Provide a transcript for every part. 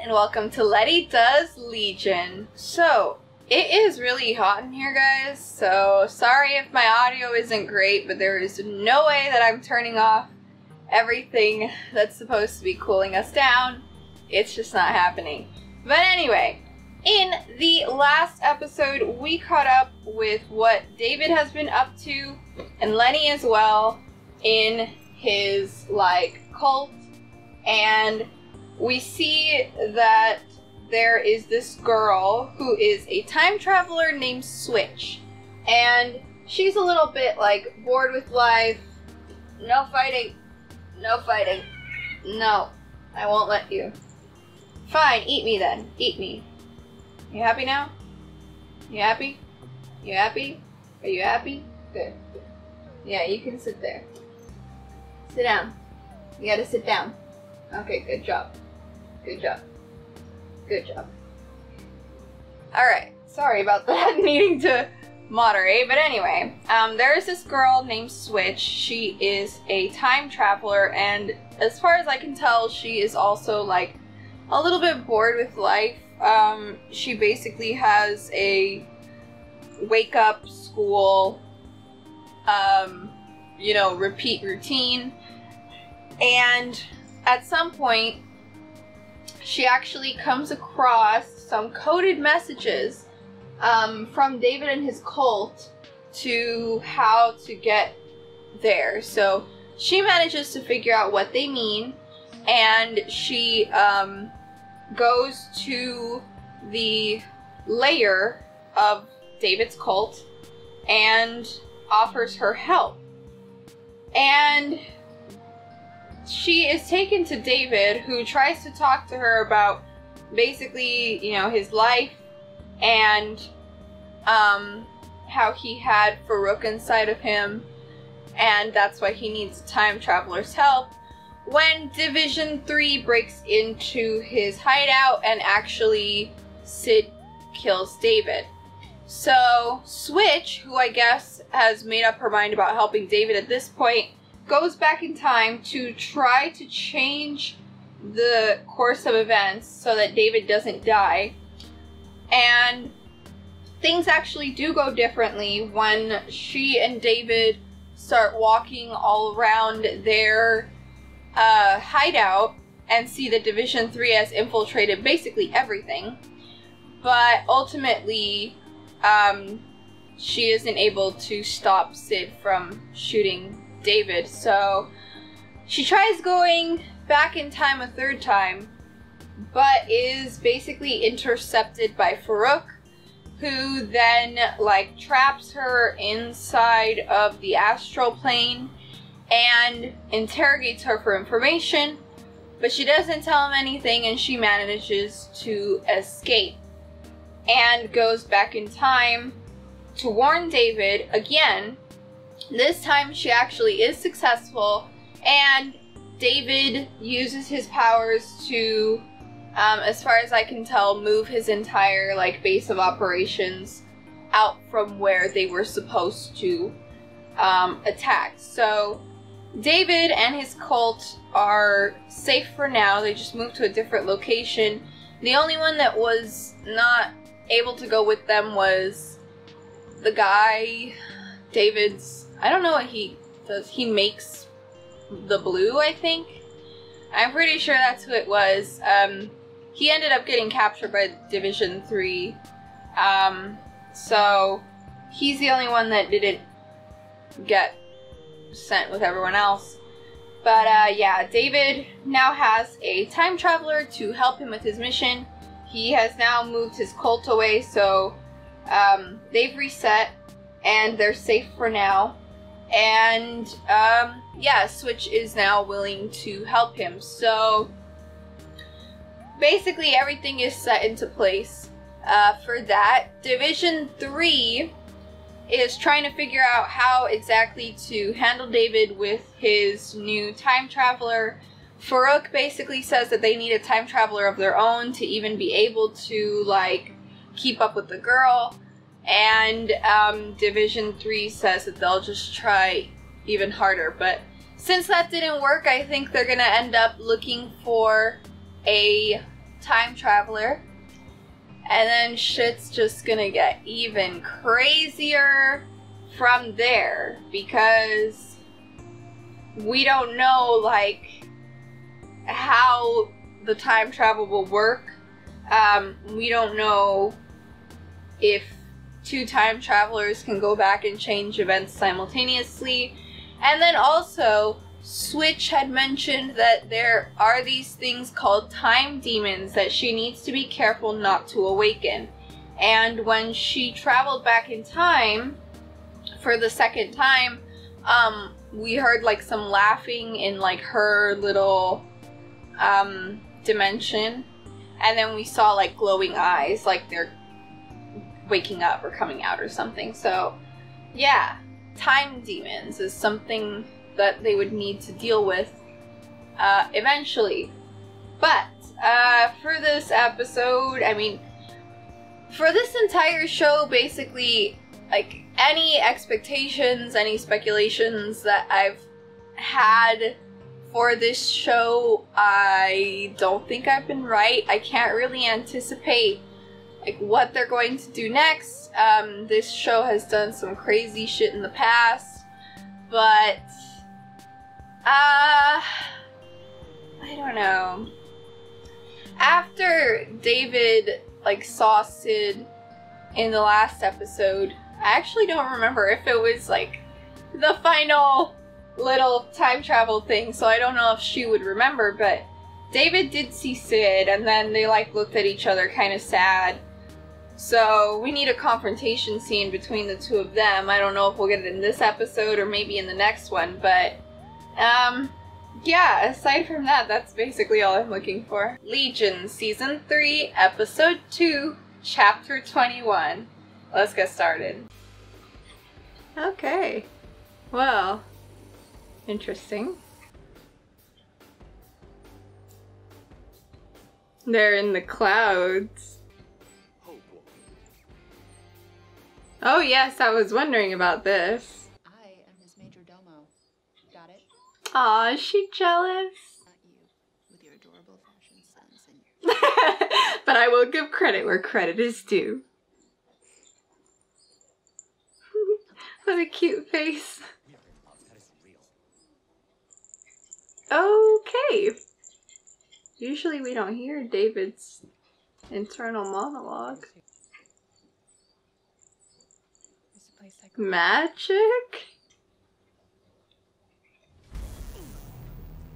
and welcome to Lety Does Legion. So, it is really hot in here, guys, so sorry if my audio isn't great, but there is no way that I'm turning off everything that's supposed to be cooling us down. It's just not happening. But anyway, in the last episode, we caught up with what David has been up to, and Lenny as well, in his, cult, and we see that there is this girl who is a time traveler named Switch, and she's a little bit, bored with life. No fighting. No fighting. No, I won't let you. Fine, eat me then. Eat me. You happy now? You happy? You happy? Are you happy? Good. Yeah, you can sit there. Sit down. You gotta sit down. Okay, good job. Good job. Good job. Alright, sorry about that, needing to moderate, but anyway, there is this girl named Switch. She is a time traveler, and as far as I can tell, she is also, a little bit bored with life. She basically has a wake-up, school, repeat routine, and at some point, she actually comes across some coded messages from David and his cult to how to get there. So she manages to figure out what they mean, and she goes to the lair of David's cult and offers her help. And she is taken to David, who tries to talk to her about basically, his life and how he had Farouk inside of him, and that's why he needs a time traveler's help, when Division 3 breaks into his hideout and actually Sid kills David. So Switch, who I guess has made up her mind about helping David at this point, goes back in time to try to change the course of events so that David doesn't die. And things actually do go differently when she and David start walking all around their hideout and see that Division 3 has infiltrated basically everything. But ultimately, she isn't able to stop Sid from shooting David, so she tries going back in time a third time, but is basically intercepted by Farouk, who then traps her inside of the astral plane and interrogates her for information, but she doesn't tell him anything, and she manages to escape and goes back in time to warn David again. This time she actually is successful, and David uses his powers to, as far as I can tell, move his entire base of operations out from where they were supposed to attack. So David and his cult are safe for now. They just moved to a different location. The only one that was not able to go with them was the guy, David's, I don't know what he does. He makes the blue, I think. I'm pretty sure that's who it was. He ended up getting captured by Division 3. So he's the only one that didn't get sent with everyone else. But yeah, David now has a time traveler to help him with his mission. He has now moved his cult away, so they've reset and they're safe for now. And yeah, Switch is now willing to help him. So basically everything is set into place for that. Division 3 is trying to figure out how exactly to handle David with his new time traveler. Farouk basically says that they need a time traveler of their own to even be able to keep up with the girl. And Division 3 says that they'll just try even harder. But since that didn't work, I think they're gonna end up looking for a time traveler. And then shit's just gonna get even crazier from there, because we don't know, like, how the time travel will work. We don't know if two time travelers can go back and change events simultaneously. And then also, Switch had mentioned that there are these things called time demons that she needs to be careful not to awaken. And when she traveled back in time for the second time, we heard like some laughing in like her little dimension, and then we saw like glowing eyes, like they're waking up or coming out or something. So yeah, time demons is something that they would need to deal with eventually. But for this episode, I mean, for this entire show, basically, like, any expectations, any speculations that I've had for this show, I don't think I've been right. I can't really anticipate like what they're going to do next. This show has done some crazy shit in the past, but I don't know. After David like saw Sid in the last episode, I actually don't remember if it was like the final little time travel thing, so I don't know if she would remember, but David did see Sid, and then they like looked at each other kind of sad. So we need a confrontation scene between the two of them. I don't know if we'll get it in this episode or maybe in the next one, but yeah, aside from that, that's basically all I'm looking for. Legion, Season 3, Episode 2, Chapter 21. Let's get started. Okay. Well, interesting. They're in the clouds. Oh yes, I was wondering about this. I am his major domo. Got it? Aw, is she jealous? Not you, with your adorable fashion sense and your... But I will give credit where credit is due. What a cute face. Okay. Usually we don't hear David's internal monologue. Magic?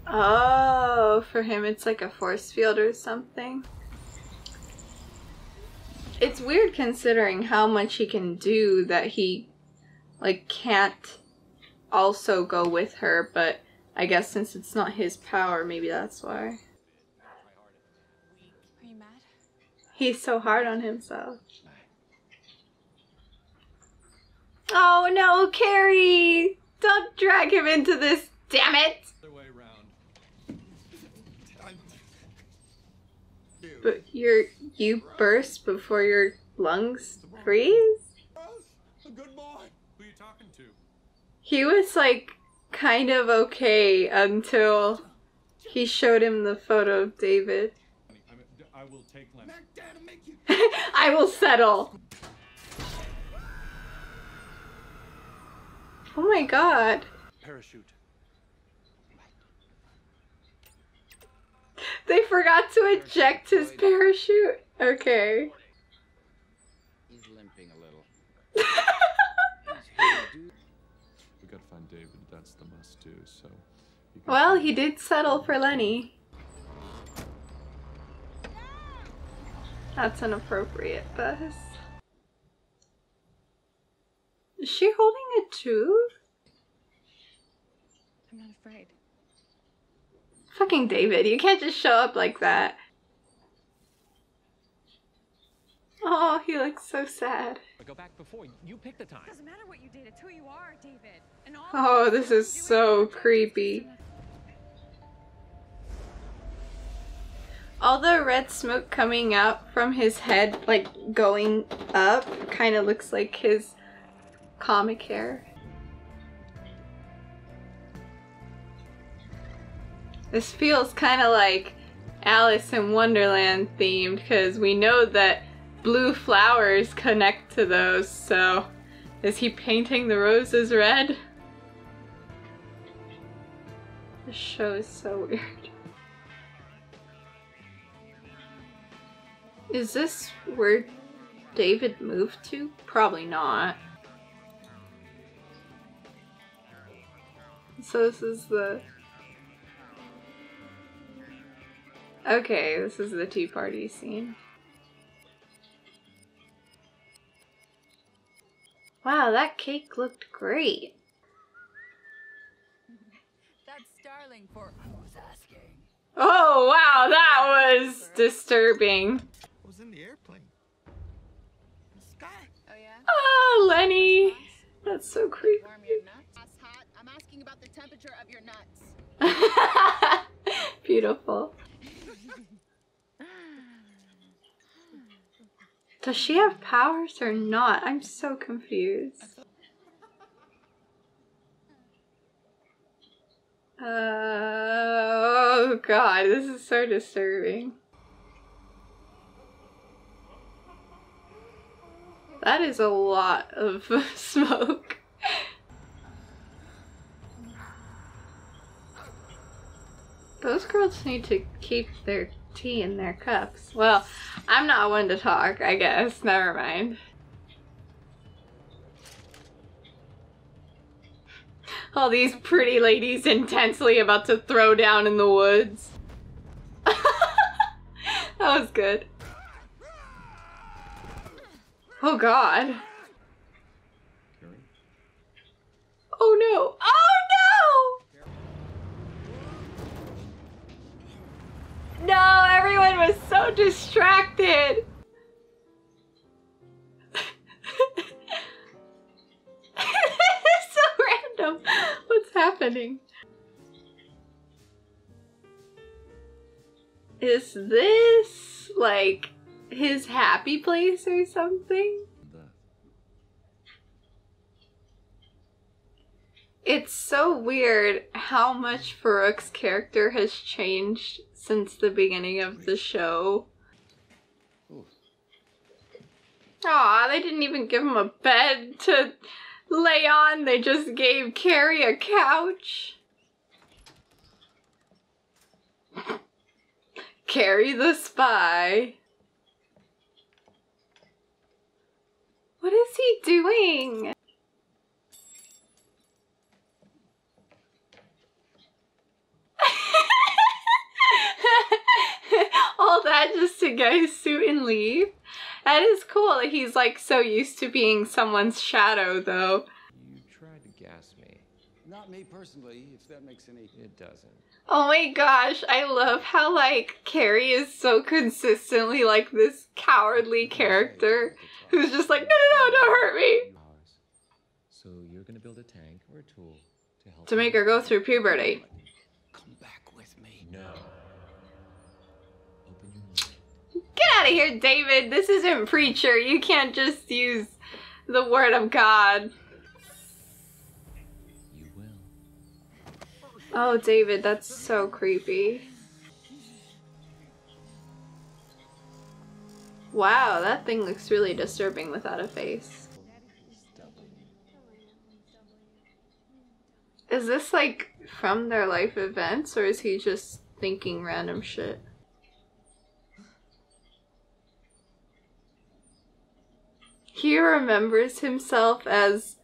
Oh, for him it's like a force field or something. It's weird considering how much he can do that he like can't also go with her, but I guess since it's not his power, maybe that's why. Are you mad? He's so hard on himself. Oh no, Carrie! Don't drag him into this, damn it! But you burst before your lungs freeze? A good boy. Who are you talking to? He was like kind of okay until he showed him the photo of David. I will take Lemon. I will settle. Oh my god. Parachute. They forgot to eject his parachute? Okay. He's limping a little. We gotta find David. That's the must do. So. Well, he did settle for Lenny. That's inappropriate, Buzz. Is she holding a tooth? I'm not afraid. Fucking David, you can't just show up like that. Oh, he looks so sad. Go back before. You pick the time. Doesn't matter what you did, it's who you are, David. And all Oh, this is so creepy. All the red smoke coming out from his head, like going up, kind of looks like his comic hair. This feels kind of like Alice in Wonderland themed because we know that blue flowers connect to those, so is he painting the roses red? This show is so weird. Is this where David moved to? Probably not. So this is the... Okay, this is the tea party scene. Wow, that cake looked great. That's starling for who's asking. Oh wow, that was disturbing. I was in the airplane. The sky. Oh yeah? Oh, Lenny. That's so creepy. Warm your nuts? That's hot. I'm asking about the temperature of your nuts. Beautiful. Does she have powers or not? I'm so confused. Oh god, this is so disturbing. That is a lot of smoke. Those girls need to keep their tea in their cups. Well, I'm not one to talk, I guess. Never mind. All these pretty ladies intensely about to throw down in the woods. That was good. Oh god. Oh no. Oh no! No, everyone was so distracted. It's so random. What's happening? Is this like his happy place or something? It's so weird how much Farouk's character has changed since the beginning of the show. Aw, they didn't even give him a bed to lay on. They just gave Carrie a couch. Carrie the spy. What is he doing? All that just to get his suit and leave? That is cool. He's like so used to being someone's shadow though. You tried to gas me. Not me personally, if that makes any... It doesn't. Oh my gosh, I love how like Carrie is so consistently like this cowardly character who's just like, no, don't hurt me. So you're gonna build a tank or a tool to help To make her go through puberty. Come back with me. No. Open your mind. Get out of here, David. This isn't Preacher. You can't just use the word of God. You will. Oh, David, that's so creepy. Wow, that thing looks really disturbing without a face. Is this like from their life events or is he just thinking random shit? He remembers himself as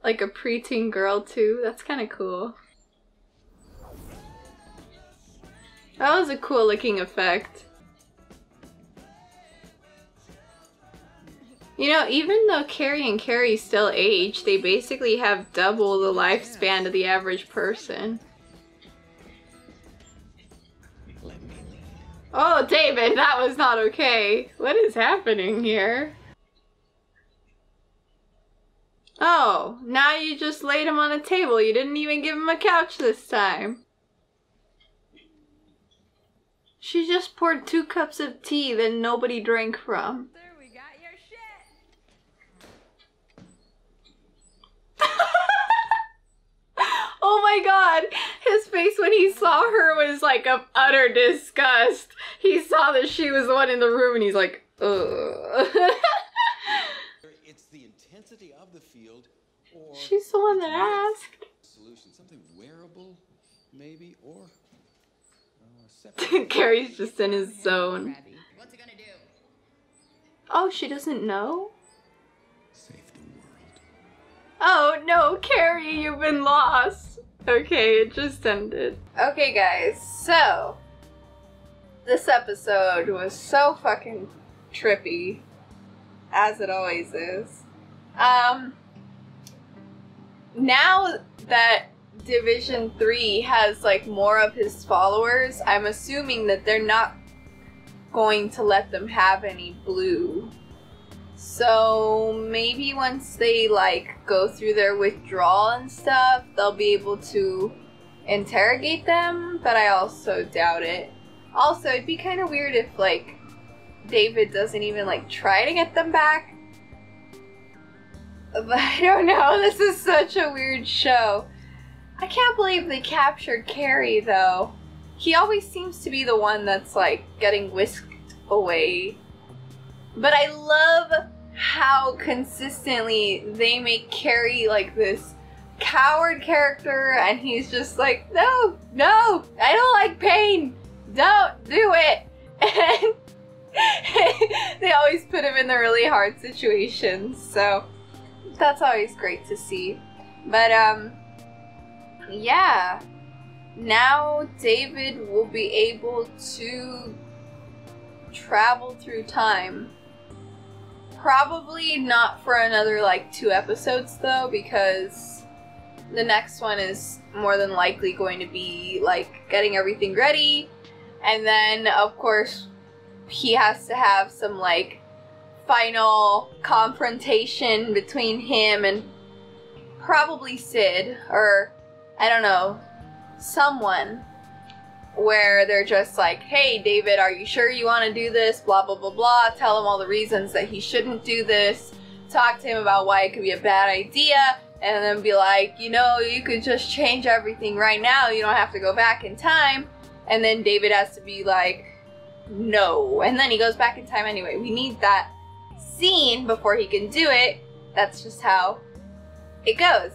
like a preteen girl too. That's kind of cool. That was a cool looking effect. You know, even though Carrie and Carrie still age, they basically have double the lifespan of the average person. Oh, David, that was not okay. What is happening here? Oh, now you just laid him on a table. You didn't even give him a couch this time. She just poured 2 cups of tea that nobody drank from. There, we got your shit. Oh my god! His face when he saw her was like of utter disgust. He saw that she was the one in the room and he's like, ugh. It's the intensity of the field, or She's the one it's that not asked. solution, something wearable, maybe, or separate. Carrie's just in his zone. Ravi. What's it gonna do? Oh, she doesn't know? Save the world. Oh no, Carrie, you've been lost. Okay, it just ended. Okay guys, so this episode was so fucking trippy, as it always is. Now that Division 3 has like more of his followers, I'm assuming that they're not going to let them have any blue. So maybe once they like go through their withdrawal and stuff, they'll be able to interrogate them, but I also doubt it. Also, it'd be kind of weird if like David doesn't even like try to get them back. But I don't know, this is such a weird show. I can't believe they captured Carrie though. He always seems to be the one that's like getting whisked away. But I love how consistently they make Carrie like this coward character, and he's just like, no, no, I don't like pain, don't do it. And they always put him in the really hard situations, so that's always great to see. But yeah, now David will be able to travel through time. Probably not for another like 2 episodes though, because the next one is more than likely going to be like getting everything ready, and then of course he has to have some like final confrontation between him and probably Sid, or I don't know, someone, where they're just like, hey David, are you sure you want to do this, blah blah blah blah, tell him all the reasons that he shouldn't do this, talk to him about why it could be a bad idea, and then be like, you know, you could just change everything right now, you don't have to go back in time. And then David has to be like, no, and then he goes back in time anyway. We need that scene before he can do it. That's just how it goes.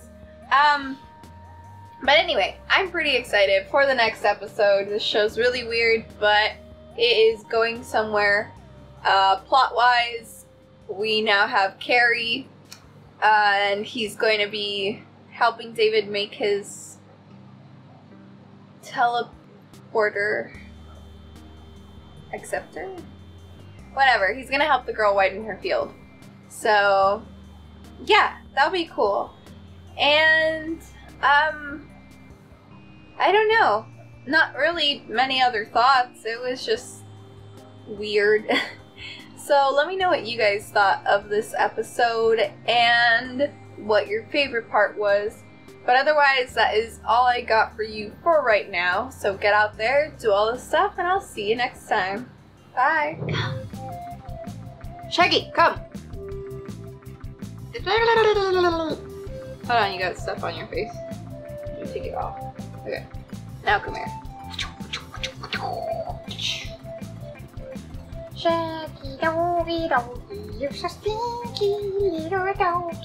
But anyway, I'm pretty excited for the next episode. This show's really weird, but it is going somewhere. Plot-wise, we now have Carrie, and he's going to be helping David make his teleporter acceptor? Whatever, he's gonna help the girl widen her field. So, yeah, that'll be cool. And, I don't know. Not really many other thoughts. It was just weird. So let me know what you guys thought of this episode and what your favorite part was. But otherwise, that is all I got for you for right now. So get out there, do all this stuff, and I'll see you next time. Bye. Shaggy, come. Hold on, you got stuff on your face. You take it off. Okay. Now come here. Shaggy doggy doggy, you're so stinky little doggy.